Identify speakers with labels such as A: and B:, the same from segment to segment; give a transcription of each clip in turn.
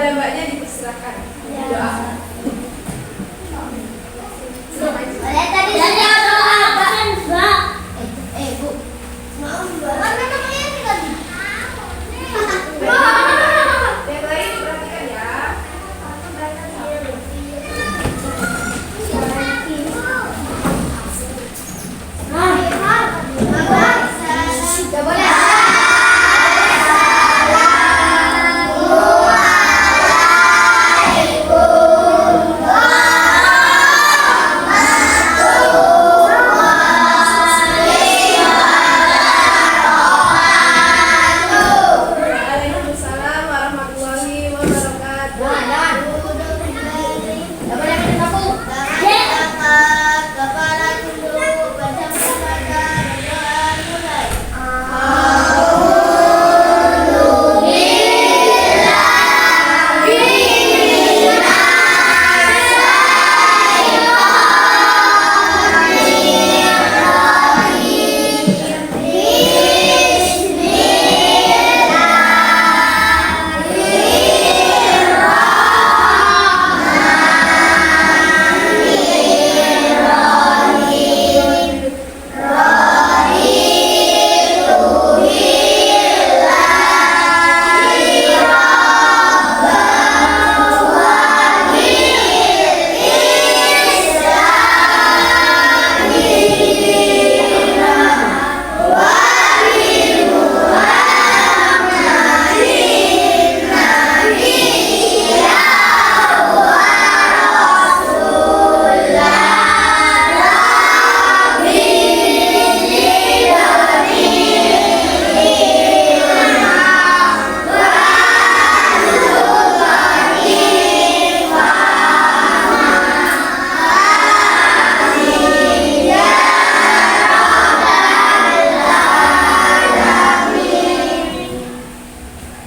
A: kepada mbaknya dipersilakan. Doa.
B: Saya tadi sudah doa kan, Mbak. Bu. Mau Mbak. Mana namanya ini tadi?
A: Yang lain diperhatikan ya.
B: Sudah boleh.
A: Waalaikumsalam warahmatullahi wabarakatuh.
B: Kepala tunduk, baca mata dan mulai.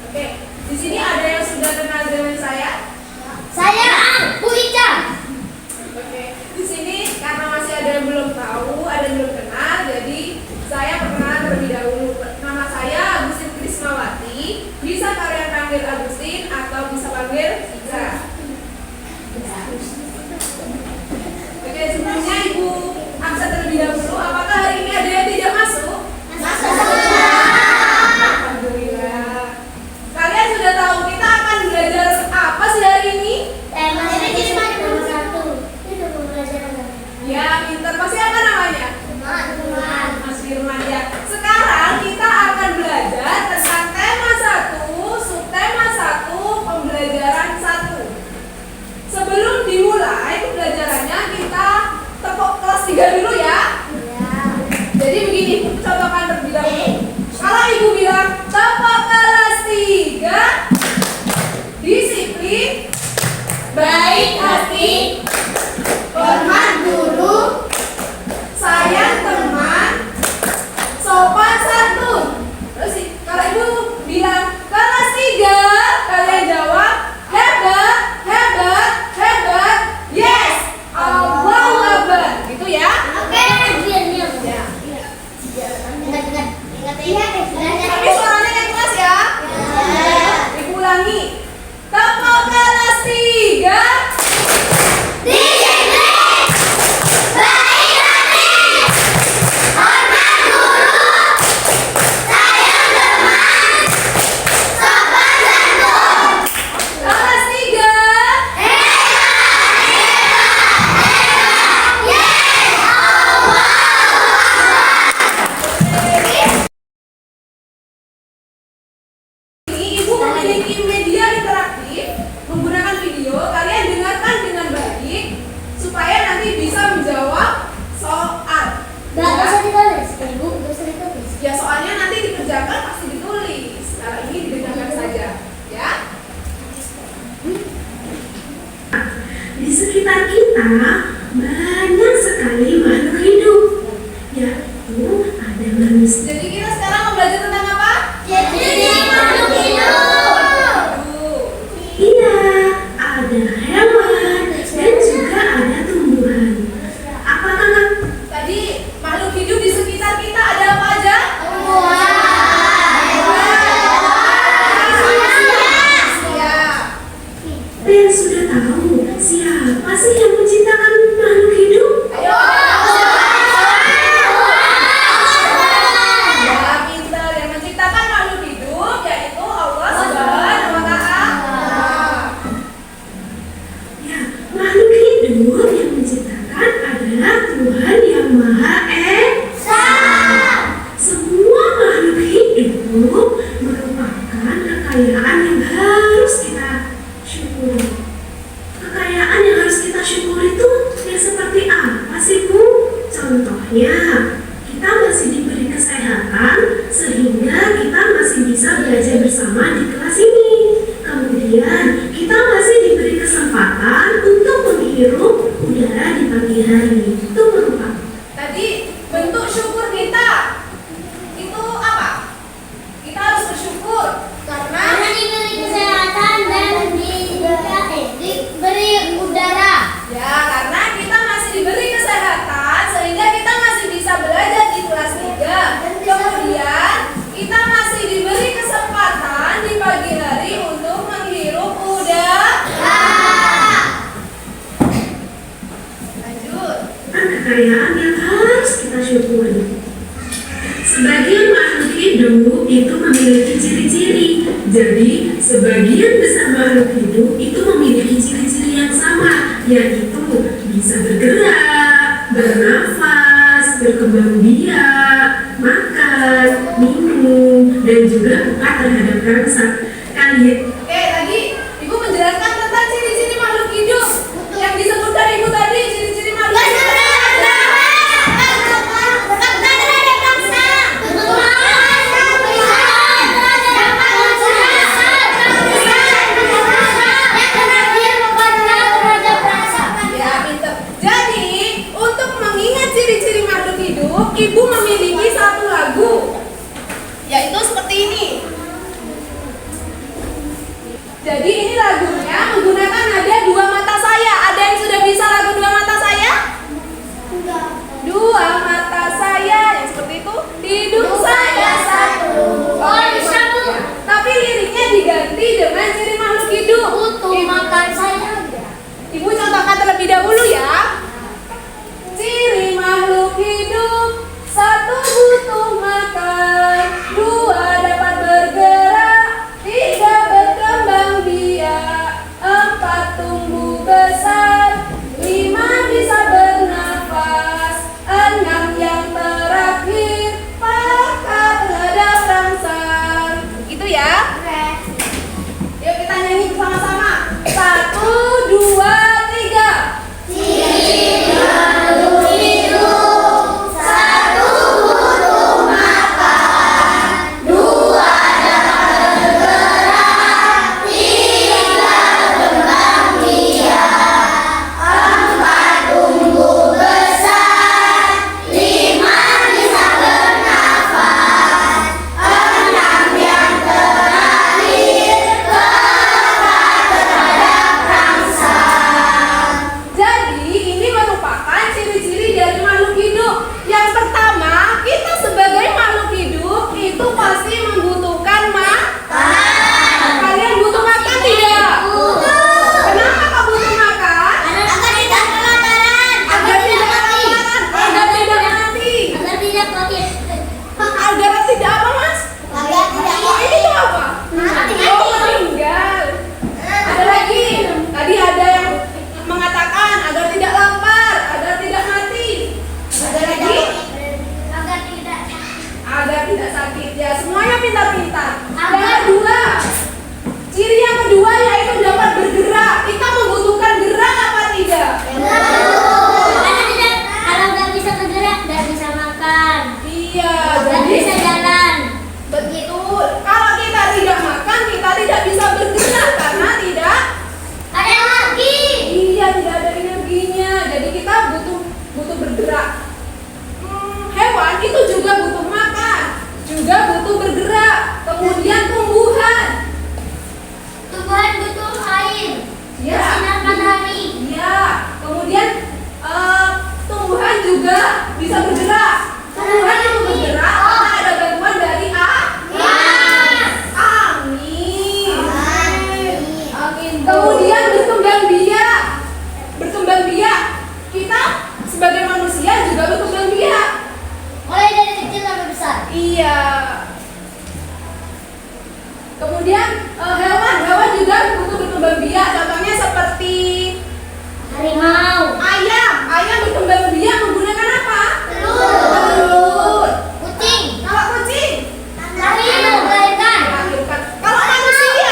A: Oke, di sini ada yang sudah kenal dengan saya?
B: Saya Bu Ica.
A: Oke, di sini karena masih ada yang belum tahu, ada yang belum kenal, jadi saya perkenalan terlebih dahulu. Nama saya Agustin Krismawati. Bisa kalian panggil Agustin atau bisa panggil Ica. Oke, sebelumnya Ibu absen terlebih dahulu. Apakah hari ini ada yang tidak masuk? Alhamdulillah. Kalian sudah tahu kita akan belajar apa sih hari ini?
B: Tema nomor 1. Itu pembelajaran.
A: Ya, pintar. Pasti apa namanya? Mas Firman ya. Sekarang kita akan belajar tentang tema 1, subtema 1, pembelajaran 1. Sebelum dimulai pembelajarannya kita tepuk kelas 3 dulu ya. Jadi begini, Ibu contohkan terlebih dahulu. Kalau Ibu bilang tepuk kelas 3, disiplin, baik hati, hormat guru, sayang teman, sopan santun. Terus kalau Ibu bilang kelas 3, kalian jawab hebat, hebat, hebat. Yes, Allahu Akbar. Gitu ya.
B: Oke,
A: Ya. Tapi suaranya yang keras ya. Ibu ulangi. Tepuk kelas 3. Kelas 3. Ini Ibu memiliki media interaktif menggunakan video. Kalian dengarkan dengan baik supaya nanti bisa menjawab soal. Ya, soalnya nanti dikerjakan pasti ditulis. Sekarang ini didengarkan saja, ya.
C: Di sekitar kita banyak sekali makhluk hidup, yaitu ada manusia.
A: Jadi kita sekarang mau belajar tentang apa?
C: Iya, ada hewan dan juga ada tumbuhan. Apakah
A: Tadi makhluk hidup di sekitar kita ada apa aja? Manusia.
C: kekayaan yang harus kita syukuri. Kekayaan yang harus kita syukuri itu yang seperti apa sih Bu? Contohnya, kita masih diberi kesehatan sehingga kita masih bisa belajar bersama di kelas ini. Kemudian, kita masih diberi kesempatan untuk menghirup udara di pagi hari. Itu merupakan
A: Tadi bentuk syukur kita itu apa? Kita harus bersyukur karena
B: Karena diberi kesehatan dan diberi udara.
A: ya karena kita masih diberi kesehatan sehingga kita masih bisa belajar di kelas 3. Kemudian kita masih diberi kesempatan di pagi hari untuk menghirup udara. Lanjut.
C: kekayaan yang harus kita syukuri. Sebagian makhluk hidup itu memiliki ciri-ciri. Jadi, sebagian besar makhluk hidup itu memiliki ciri-ciri yang sama, yaitu bisa bergerak, bernafas, berkembang biak, makan, minum, dan juga peka terhadap rangsa. Kalian
A: Tadi Ibu menjelaskan tentang ciri-ciri makhluk hidup yang disebutkan Ibu tadi, ciri-ciri makhluk hidup. Ya, pinter. Jadi, untuk mengingat ciri-ciri makhluk hidup, Ibu memiliki satu lagu, yaitu seperti ini. Jadi ini lagunya menggunakan nada dua mata saya. Ada yang sudah bisa lagu dua mata saya? Dua mata saya, yang seperti itu. Hidup saya satu.
B: Oh, bisa, Bu.
A: Tapi liriknya diganti dengan ciri makhluk hidup. Ibu contohkan terlebih dahulu ya. Ciri makhluk hidup, satu butuh makan, dua dapat bergerak, tiga berkembang biak, empat tumbuh besar, lima bisa bernafas, enam yang terakhir peka terhadap rangsang. Gitu ya. Yuk kita nyanyi bersama-sama. 1, 2, 3. Jadi ini merupakan ciri-ciri dari makhluk hidup. Yang pertama, kita sebagai makhluk hidup itu pasti membutuhkan makan. Kalian butuh makan tidak? Kenapa kau butuh makan? Agar tidak kelaparan. Agar tidak mati. Agar tidak apa, Mas? Oh, ini tuh apa? Oh, meninggal. Ada lagi. Tadi ada yang mengatakan agar tidak lapar, agar tidak mati. Ada lagi? Agar tidak sakit. Ya, semuanya pintar-pintar. Yang kedua, ciri yang kedua yaitu dapat bergerak. Kita membutuhkan gerak apa tidak? Iya, jadi betul. Kalau kita tidak makan, kita tidak bisa bergerak karena tidak. Iya, tidak ada energinya. Jadi kita butuh bergerak. Hewan itu juga butuh makan, juga butuh bergerak. Kemudian tumbuhan. Ya. Iya. Kemudian tumbuhan juga bisa bergerak. Tumbuhan itu bergerak karena ada bantuan dari angin. Kemudian berkembang biak. Berkembang biak. Kita sebagai manusia juga berkembang biak.
B: Mulai dari kecil sampai besar.
A: Iya. Kemudian hewan juga butuh berkembang biak. Contohnya seperti
B: Harimau.
A: ayam berkembang biak menggunakan apa?
B: Telur.
A: Telur.
B: Kucing.
A: Kalau kucing
B: Melahirkan.
A: melahirkan. Kalau manusia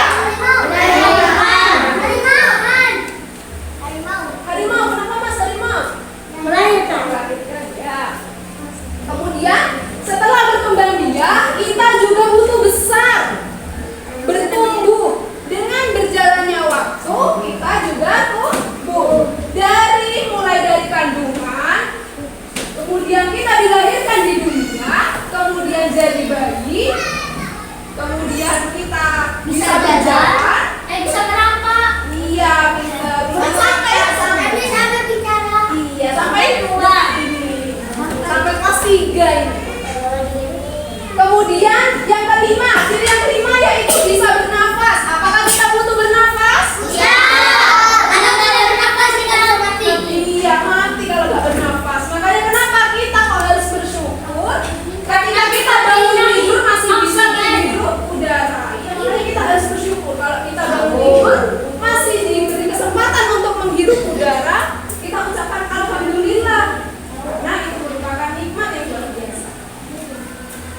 A: bersyukur kalau kita bangun tidur masih diberi kesempatan untuk menghirup udara, kita ucapkan alhamdulillah. Nah, itu merupakan nikmat yang luar biasa.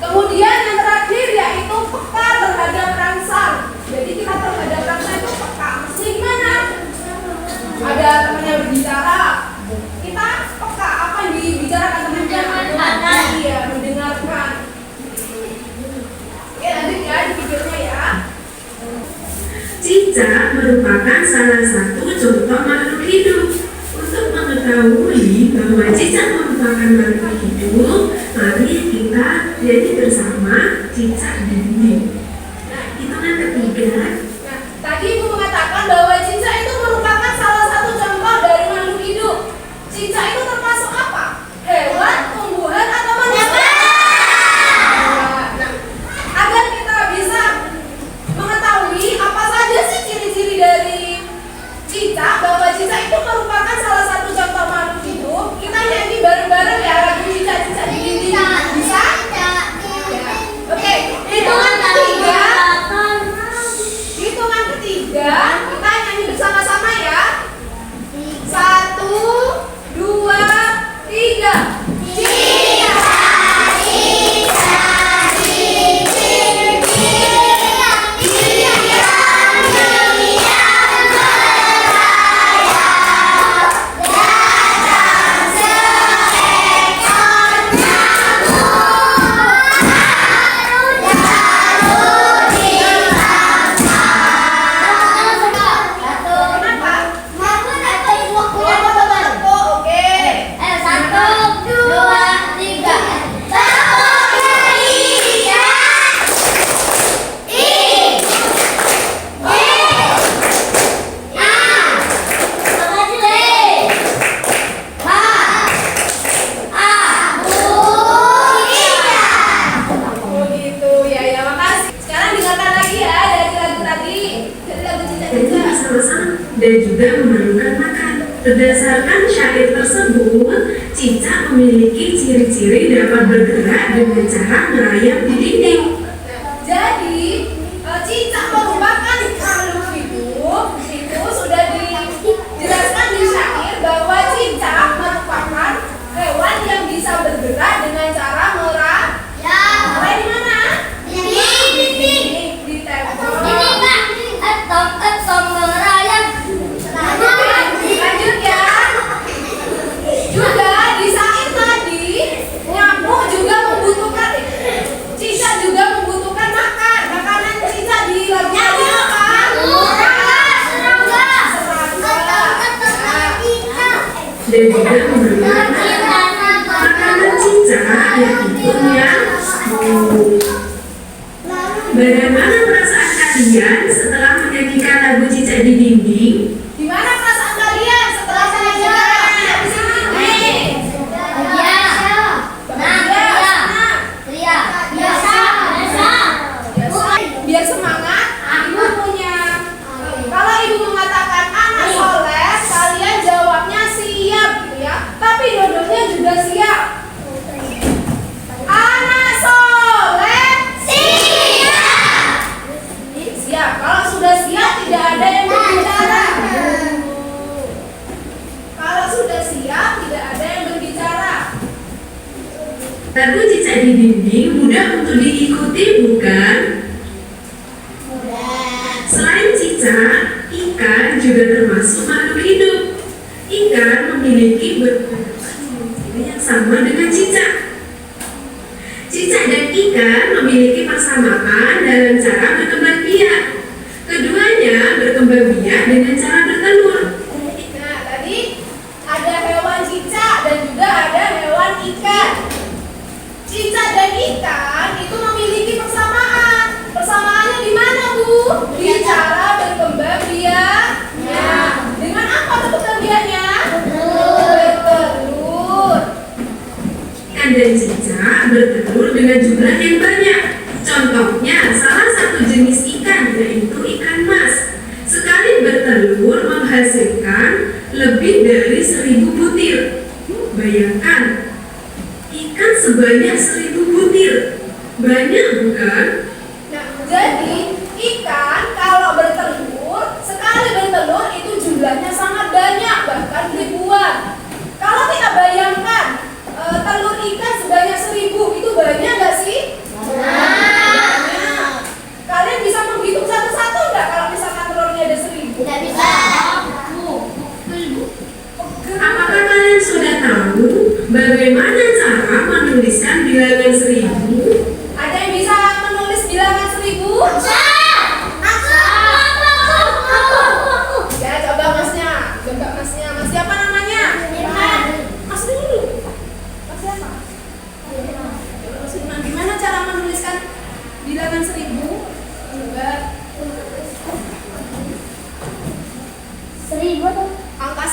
A: Kemudian yang terakhir yaitu peka terhadap rangsang. Jadi kita terhadap rangsang itu peka. Maksudnya gimana? Ada teman yang berbicara, kita peka apa yang dibicarakan temannya. Iya, mendengarkan. Oke, lanjut ya di videonya ya.
C: Cicak merupakan salah satu contoh makhluk hidup. Untuk mengetahui bahwa cicak merupakan makhluk hidup, mari kita jadi bersama cicak dinding. Hitungan ketiga.
A: Nah, tadi Ibu mengatakan bahwa cicak itu merupakan salah satu contoh dari makhluk hidup. Cicak itu termasuk apa? Hewan, tumbuhan, atau manusia? Nah, agar kita bisa mengetahui apa saja sih ciri-ciri dari cicak, bahwa cicak itu merupakan salah satu contoh makhluk hidup, kita nyanyi bareng-bareng ya lagu cicak-cicak di dinding. Bisa? Ya. Oke, hitungan ketiga. Hitungan ketiga, kita nyanyi bersama-sama ya. 1, 2, 3.
C: Dan juga memerlukan makan. Berdasarkan syair tersebut, cicak memiliki ciri-ciri dapat bergerak dengan cara merayap di dinding.
A: Jadi, cicak merupakan makhluk hidup. Itu sudah dijelaskan di syair bahwa cicak merupakan hewan yang bisa bergerak dengan cara merayap. Merayap di mana? Di dinding, di tembok. Lanjut ya. Juga di syair tadi, nyamuk juga membutuhkan, cicak juga membutuhkan makan. Makanan cicak di lagu tadi apa? Serangga.
C: Dan juga memerlukan makanan cicak yaitu nyamuk. Bagaimana perasaan kalian setelah menyanyikan lagu cicak di dinding?
A: Gimana perasaan kalian setelah menyanyikan lagu di sini? Biar semangat, ibu punya. Kalau ibu mengatakan anak soleh, kalian jawabnya siap gitu ya. Tapi dua-duanya juga siap. Anak soleh siap. Kalau sudah siap tidak ada yang berbicara. Kalau sudah siap tidak ada yang berbicara.
C: Lagu cicak di dinding mudah untuk diikuti, bukan? Selain cicak, ikan juga termasuk makhluk hidup. Ikan memiliki beberapa ciri yang sama dengan cicak. Cicak dan ikan memiliki persamaan dalam cara berkembang biak. Keduanya berkembang biak dengan cara bertelur.
A: Nah, tadi ada hewan cicak dan juga ada hewan ikan. Cicak dan ikan itu memiliki persamaan. Persamaannya di mana, Bu? Di cara berkembang biaknya. Dengan apa berkembang biaknya? Bertelur.
C: Ikan dan cicak bertelur dengan jumlah yang banyak. Contohnya, salah satu jenis ikan yaitu ikan mas. Sekali bertelur menghasilkan lebih dari 1000 butir. Bayangkan, ikan sebanyak 1000 butir. Banyak, bukan?
A: Nah, jadi ikan kalau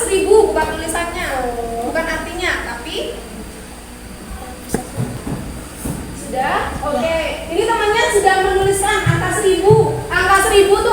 A: 1000 bukan tulisannya, bukan artinya, tapi sudah. Oke, ini temannya sudah menuliskan angka 1000. Angka 1000